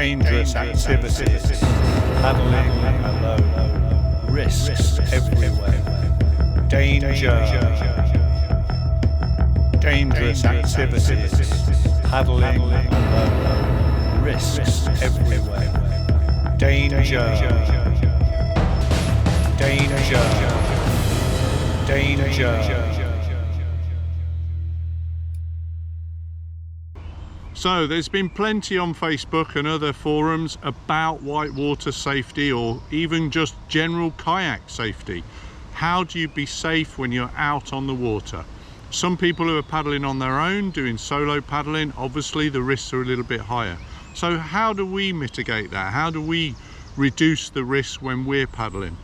dangerous activities, paddling alone, risks everywhere, danger, dangerous activities, paddling alone, risks everywhere, danger, danger, danger. So there's been plenty on Facebook and other forums about whitewater safety, or even just general kayak safety. How do you be safe when you're out on the water? Some people who are paddling on their own, doing solo paddling, obviously the risks are a little bit higher. So how do we mitigate that? How do we reduce the risk when we're paddling?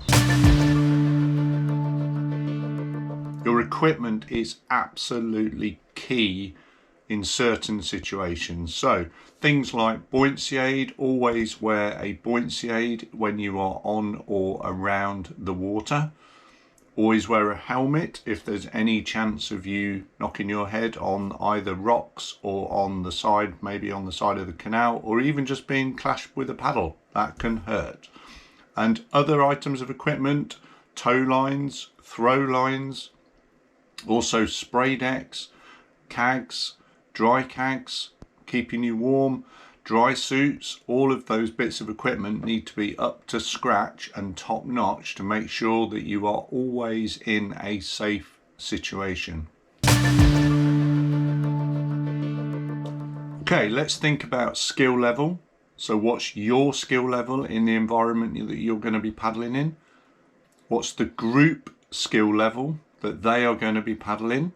Your equipment is absolutely key in certain situations. So things like buoyancy aid, always wear a buoyancy aid when you are on or around the water. Always wear a helmet if there's any chance of you knocking your head on either rocks or on the side, maybe on the side of the canal, or even just being clashed with a paddle. That can hurt. And other items of equipment, tow lines, throw lines, also spray decks, cags, dry cags, keeping you warm, dry suits, all of those bits of equipment need to be up to scratch and top notch to make sure that you are always in a safe situation. Okay, let's think about skill level. So what's your skill level in the environment that you're going to be paddling in? What's the group skill level that they are going to be paddling?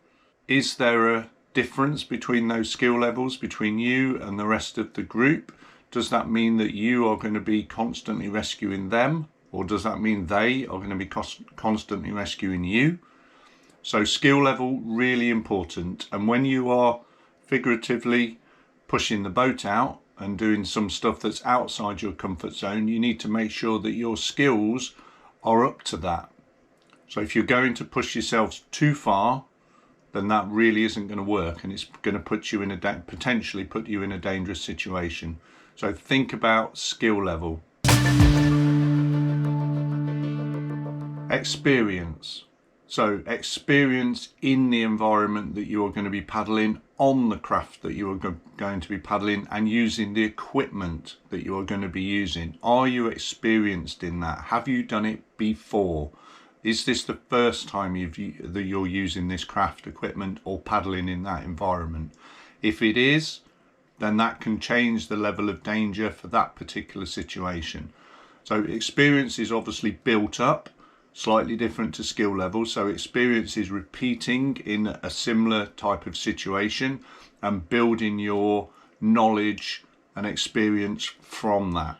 Is there a difference between those skill levels between you and the rest of the group? Does that mean that you are going to be constantly rescuing them, or does that mean they are going to be constantly rescuing you? So skill level, really important. And when you are figuratively pushing the boat out and doing some stuff that's outside your comfort zone, you need to make sure that your skills are up to that. So if you're going to push yourselves too far, then that really isn't going to work, and it's going to put you in potentially put you in a dangerous situation. So think about skill level. Experience. So experience in the environment that you are going to be paddling, on the craft that you are going to be paddling, and using the equipment that you are going to be using. Are you experienced in that? Have you done it before? Is this the first time that you're using this craft equipment or paddling in that environment? If it is, then that can change the level of danger for that particular situation. So experience is obviously built up, slightly different to skill level. So experience is repeating in a similar type of situation and building your knowledge and experience from that.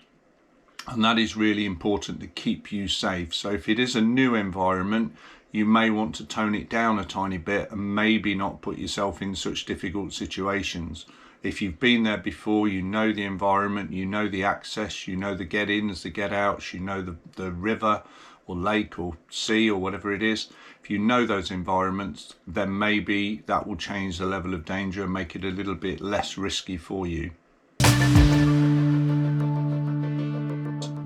And that is really important to keep you safe. So if it is a new environment, you may want to tone it down a tiny bit and maybe not put yourself in such difficult situations. If you've been there before, you know the environment, you know the access, you know the get-ins, the get-outs, you know the river or lake or sea or whatever it is. If you know those environments, then maybe that will change the level of danger and make it a little bit less risky for you.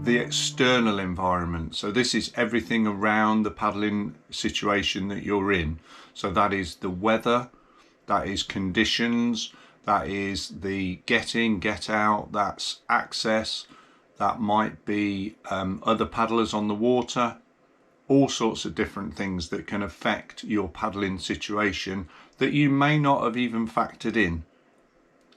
The external environment. So this is everything around the paddling situation that you're in. So that is the weather, that is conditions, that is the get in, get out, that's access, that might be other paddlers on the water, all sorts of different things that can affect your paddling situation that you may not have even factored in.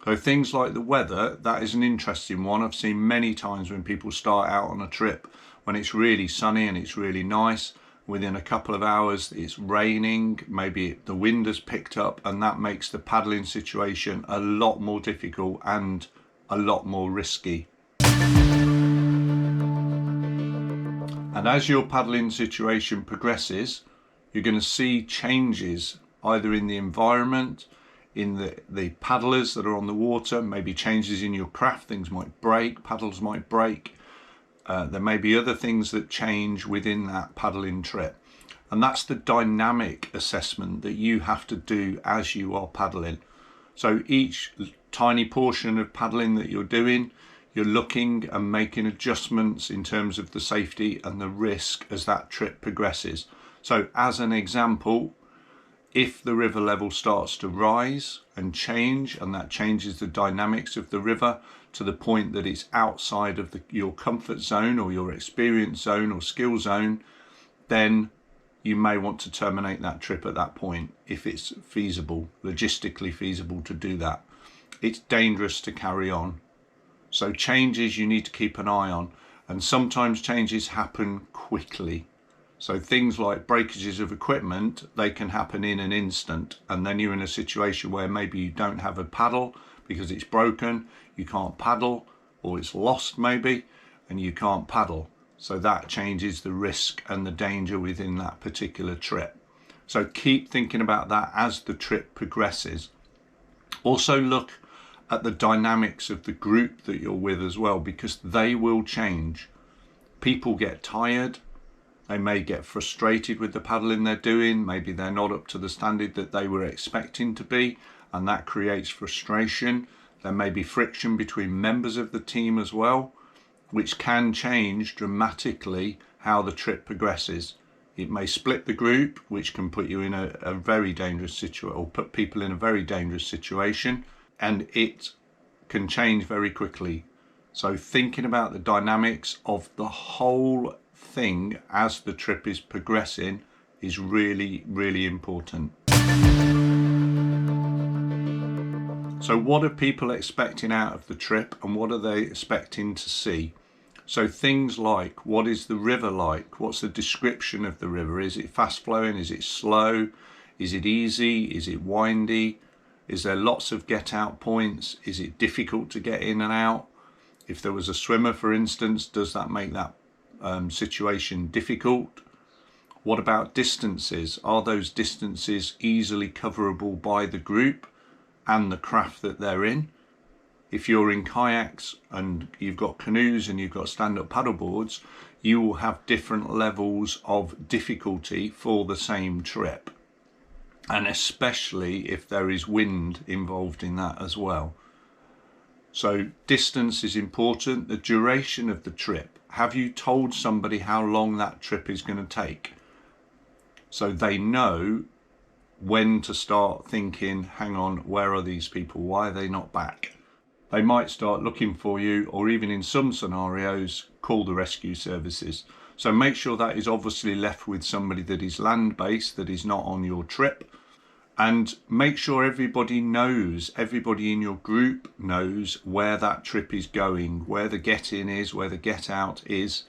So things like the weather, that is an interesting one. I've seen many times when people start out on a trip when it's really sunny and it's really nice. Within a couple of hours it's raining, maybe the wind has picked up, and that makes the paddling situation a lot more difficult and a lot more risky. And as your paddling situation progresses, you're going to see changes either in the environment, in the paddlers that are on the water, maybe changes in your craft. Things might break, paddles might break. There may be other things that change within that paddling trip. And that's the dynamic assessment that you have to do as you are paddling. So each tiny portion of paddling that you're doing, You're looking and making adjustments in terms of the safety and the risk as that trip progresses. So as an example, if the river level starts to rise and change, and that changes the dynamics of the river to the point that it's outside of your comfort zone or your experience zone or skill zone, then you may want to terminate that trip at that point if it's feasible, logistically feasible to do that. It's dangerous to carry on. So changes you need to keep an eye on, and sometimes changes happen quickly. So things like breakages of equipment, they can happen in an instant, and then you're in a situation where maybe you don't have a paddle because it's broken, you can't paddle, or it's lost maybe, and you can't paddle. So that changes the risk and the danger within that particular trip. So keep thinking about that as the trip progresses. Also look at the dynamics of the group that you're with as well, because they will change. People get tired, they may get frustrated with the paddling they're doing, maybe they're not up to the standard that they were expecting to be, and that creates frustration. There may be friction between members of the team as well, which can change dramatically how the trip progresses. It may split the group, which can put you in a very dangerous situation, or put people in a very dangerous situation, and it can change very quickly. So thinking about the dynamics of the whole thing as the trip is progressing is really, really important. So what are people expecting out of the trip, and what are they expecting to see? So things like, what is the river like? What's the description of the river? Is it fast flowing? Is it slow? Is it easy? Is it windy? Is there lots of get out points? Is it difficult to get in and out? If there was a swimmer, for instance, does that make that situation difficult? What about distances? Are those distances easily coverable by the group and the craft that they're in? If you're in kayaks and you've got canoes and you've got stand-up paddleboards, you will have different levels of difficulty for the same trip. And especially if there is wind involved in that as well. So distance is important. The duration of the trip. Have you told somebody how long that trip is going to take? So they know when to start thinking, hang on, where are these people? Why are they not back? They might start looking for you, or even in some scenarios, call the rescue services. So make sure that is obviously left with somebody that is land-based, that is not on your trip. And make sure everybody knows, everybody in your group knows where that trip is going, where the get-in is, where the get-out is.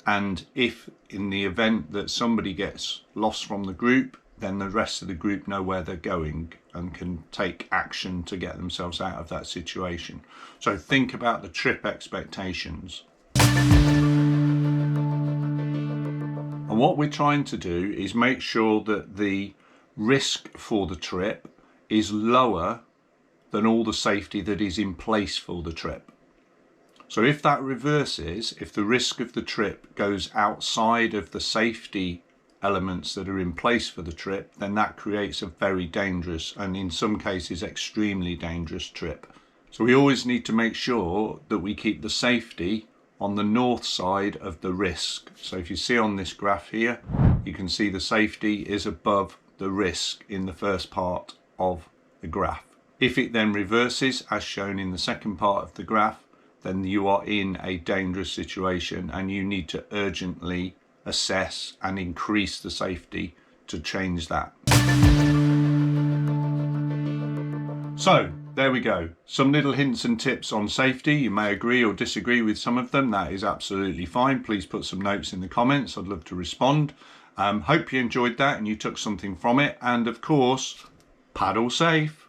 And if in the event that somebody gets lost from the group, then the rest of the group know where they're going and can take action to get themselves out of that situation. So think about the trip expectations. And what we're trying to do is make sure that the risk for the trip is lower than all the safety that is in place for the trip. So if that reverses, if the risk of the trip goes outside of the safety elements that are in place for the trip, then that creates a very dangerous, and in some cases extremely dangerous, trip. So we always need to make sure that we keep the safety on the north side of the risk. So if you see on this graph here, you can see the safety is above the risk in the first part of the graph. If it then reverses, as shown in the second part of the graph, then you are in a dangerous situation and you need to urgently assess and increase the safety to change that. So there we go, some little hints and tips on safety. You may agree or disagree with some of them, that is absolutely fine. Please put some notes in the comments, I'd love to respond. Hope you enjoyed that and you took something from it, and of course, paddle safe.